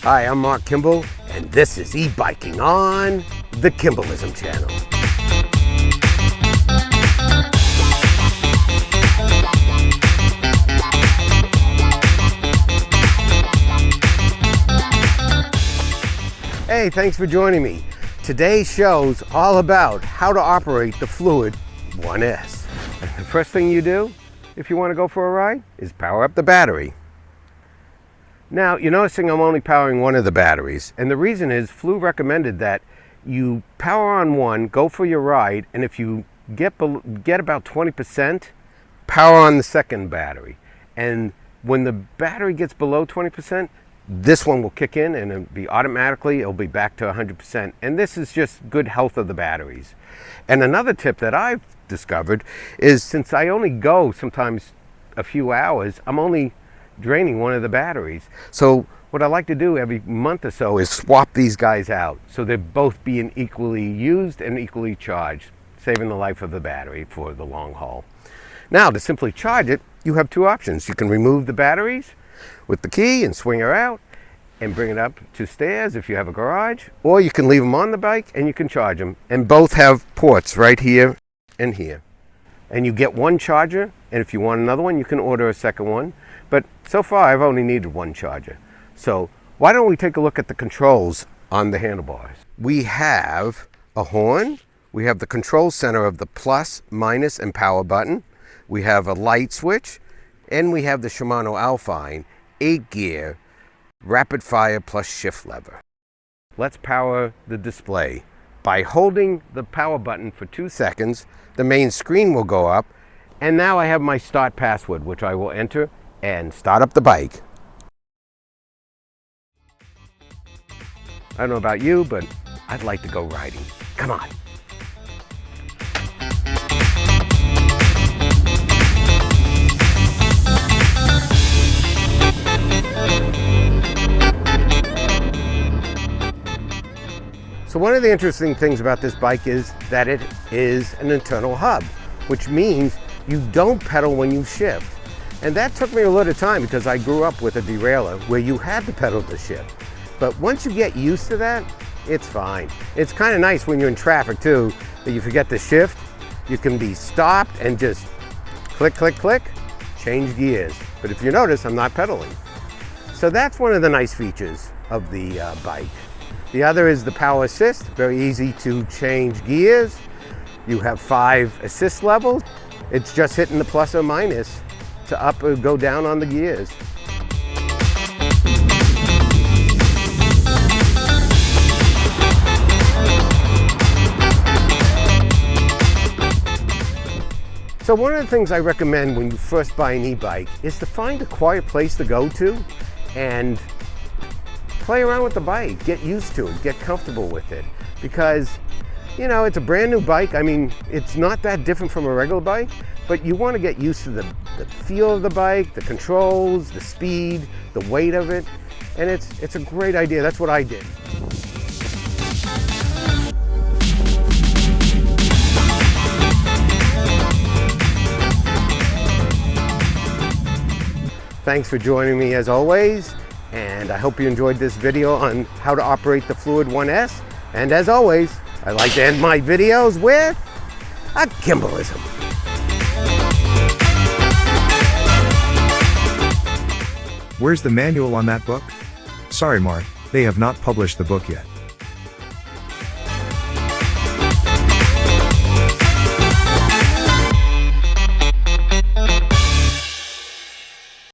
Hi, I'm Marc Kimball, and this is e-biking on the Kimballism channel. Hey, thanks for joining me. Today's show's all about how to operate the Fluid ONE S. The first thing you do, if you want to go for a ride, is power up the battery. Now, you're noticing I'm only powering one of the batteries, and the reason is Flu recommended that you power on one, go for your ride, and if you get about 20%, power on the second battery. And when the battery gets below 20%, this one will kick in and it'll be back to 100%. And this is just good health of the batteries. And another tip that I've discovered is, since I only go sometimes a few hours, I'm only draining one of the batteries. So what I like to do every month or so is swap these guys out, so they're both being equally used and equally charged, saving the life of the battery for the long haul. Now, to simply charge it, you have two options. You can remove the batteries with the key and swing her out and bring it up to stairs if you have a garage, or you can leave them on the bike and you can charge them. And both have ports right here and here. And you get one charger, and if you want another one, you can order a second one. But so far, I've only needed one charger. So why don't we take a look at the controls on the handlebars? We have a horn. We have the control center of the plus, minus, and power button. We have a light switch. And we have the Shimano Alpine 8-gear rapid fire plus shift lever. Let's power the display. By holding the power button for 2 seconds, the main screen will go up. And now I have my start password, which I will enter and start up the bike. I don't know about you, but I'd like to go riding. Come on. So one of the interesting things about this bike is that it is an internal hub, which means you don't pedal when you shift. And that took me a little time because I grew up with a derailleur where you had to pedal to shift. But once you get used to that, it's fine. It's kind of nice when you're in traffic too, that you forget to shift. You can be stopped and just click, click, click, change gears. But if you notice, I'm not pedaling. So that's one of the nice features of the bike. The other is the power assist, very easy to change gears. You have 5 assist levels. It's just hitting the plus or minus to up or go down on the gears. So one of the things I recommend when you first buy an e-bike is to find a quiet place to go to and play around with the bike, get used to it, get comfortable with it. Because, you know, it's a brand new bike. I mean, it's not that different from a regular bike, but you want to get used to the feel of the bike, the controls, the speed, the weight of it. And it's a great idea. That's what I did. Thanks for joining me as always. And I hope you enjoyed this video on how to operate the Fluid ONE S. And as always, I like to end my videos with a Kimballism. Where's the manual on that book? Sorry, Marc, they have not published the book yet.